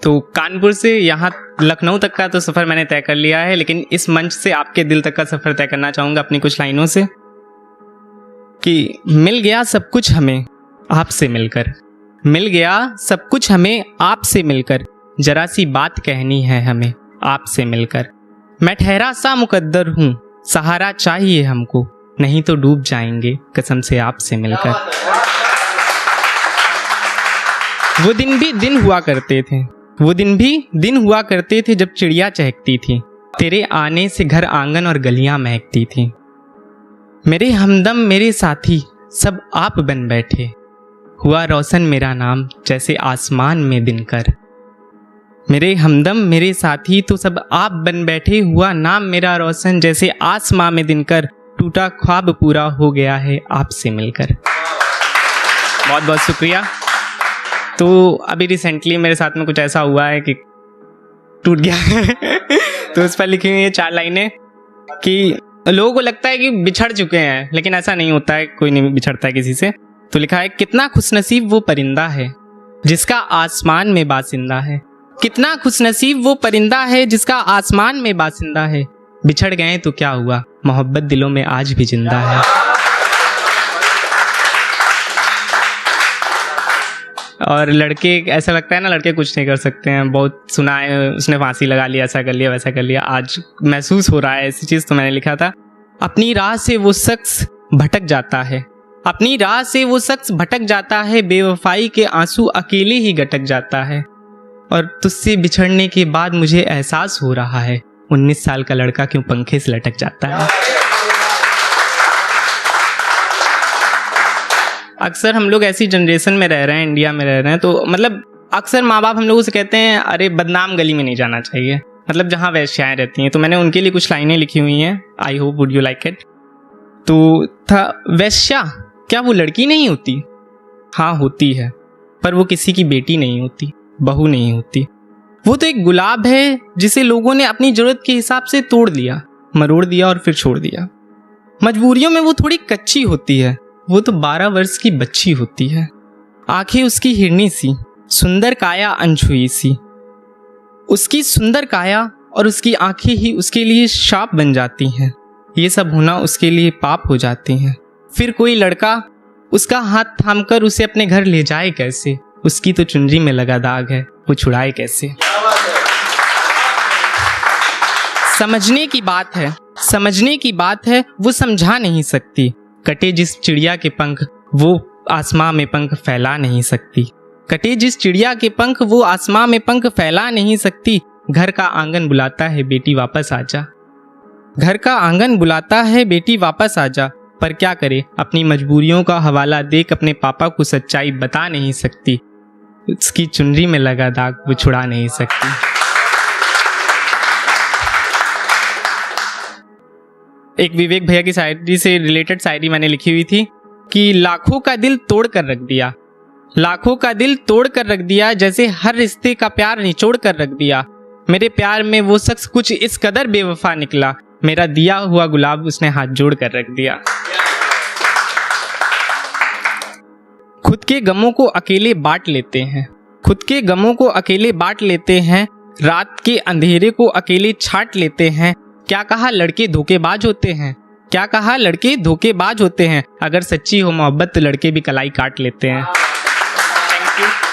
तो कानपुर से यहाँ लखनऊ तक का तो सफ़र मैंने तय कर लिया है, लेकिन इस मंच से आपके दिल तक का सफ़र तय करना चाहूँगा अपनी कुछ लाइनों से कि मिल गया सब कुछ हमें आपसे मिलकर, मिल गया सब कुछ हमें आपसे मिलकर, जरा सी बात कहनी है हमें आपसे मिलकर। मैं ठहरा सा मुकद्दर हूँ, सहारा चाहिए हमको, नहीं तो डूब जाएंगे कसम से आपसे मिलकर। वो दिन भी दिन हुआ करते थे, वो दिन भी दिन हुआ करते थे जब चिड़िया चहकती थी, तेरे आने से घर आंगन और गलियां महकती थी। मेरे हमदम मेरे साथी सब आप बन बैठे, हुआ रोशन मेरा नाम जैसे आसमान में दिनकर। मेरे हमदम मेरे साथी तो सब आप बन बैठे, हुआ नाम मेरा रोशन जैसे आसमान में दिनकर, टूटा ख्वाब पूरा हो गया है आपसे मिलकर। बहुत बहुत शुक्रिया। तो अभी रिसेंटली मेरे साथ में कुछ ऐसा हुआ है कि टूट गया है तो उस पर लिखी हुई है 4 लाइनें कि लोगों को लगता है कि बिछड़ चुके हैं, लेकिन ऐसा नहीं होता है, कोई नहीं बिछड़ता है किसी से। तो लिखा है, कितना खुशनसीब वो परिंदा है जिसका आसमान में बासिंदा है, कितना खुशनसीब वो परिंदा है जिसका आसमान में बासिंदा है, बिछड़ गए तो क्या हुआ, मोहब्बत दिलों में आज भी जिंदा है। और लड़के, ऐसा लगता है ना लड़के कुछ नहीं कर सकते हैं, बहुत सुना है उसने फांसी लगा लिया, ऐसा कर लिया वैसा कर लिया, आज महसूस हो रहा है ऐसी चीज़। तो मैंने लिखा था, अपनी राह से वो शख्स भटक जाता है, अपनी राह से वो शख्स भटक जाता है, बेवफाई के आंसू अकेले ही गटक जाता है, और तुझसे बिछड़ने के बाद मुझे एहसास हो रहा है 19 साल का लड़का क्यों पंखे से लटक जाता है। अक्सर हम लोग ऐसी जनरेशन में रह रहे हैं, इंडिया में रह रहे हैं, तो मतलब अक्सर माँ बाप हम लोगों से कहते हैं अरे बदनाम गली में नहीं जाना चाहिए, मतलब जहाँ वैश्याएं रहती हैं। तो मैंने उनके लिए कुछ लाइनें लिखी हुई हैं, I hope would you like it. तो था, वैश्या क्या वो लड़की नहीं होती? हाँ होती है, पर वो किसी की बेटी नहीं होती, बहू नहीं होती। वो तो एक गुलाब है जिसे लोगों ने अपनी जरूरत के हिसाब से तोड़ लिया, मरोड़ दिया और फिर छोड़ दिया। मजबूरियों में वो थोड़ी कच्ची होती है, वो तो 12 वर्ष की बच्ची होती है। आंखें उसकी हिरनी सी, सुंदर काया अनछुई सी, उसकी सुंदर काया और उसकी आंखें ही उसके लिए शाप बन जाती हैं, ये सब होना उसके लिए पाप हो जाते हैं। फिर कोई लड़का उसका हाथ थामकर उसे अपने घर ले जाए कैसे, उसकी तो चुनरी में लगा दाग है, वो छुड़ाए कैसे। समझने की बात है, समझने की बात है, वो समझा नहीं सकती, कटे जिस चिड़िया के पंख वो आसमां में पंख फैला नहीं सकती, कटे जिस चिड़िया के पंख वो आसमां में पंख फैला नहीं सकती। घर का आंगन बुलाता है बेटी वापस आजा, घर का आंगन बुलाता है बेटी वापस आजा, पर क्या करे अपनी मजबूरियों का हवाला देख अपने पापा को सच्चाई बता नहीं सकती, उसकी चुनरी में लगा दाग वो छुड़ा नहीं सकती। एक विवेक भैया की शायरी से रिलेटेड शायरी मैंने लिखी हुई थी कि लाखों का दिल तोड़ कर रख दिया, लाखों का दिल तोड़ कर रख दिया, जैसे हर रिश्ते का प्यार निचोड़ कर रख दिया। मेरे प्यार में वो शख्स कुछ इस कदर बेवफा निकला, मेरा दिया हुआ गुलाब उसने हाथ जोड़ कर रख दिया। खुद के गमों को अकेले बांट लेते हैं, खुद के गमों को अकेले बांट लेते हैं, रात के अंधेरे को अकेले छाट लेते हैं। क्या कहा लड़के धोखेबाज होते हैं, क्या कहा लड़के धोखेबाज होते हैं, अगर सच्ची हो मोहब्बत तो लड़के भी कलाई काट लेते हैं। Thank you.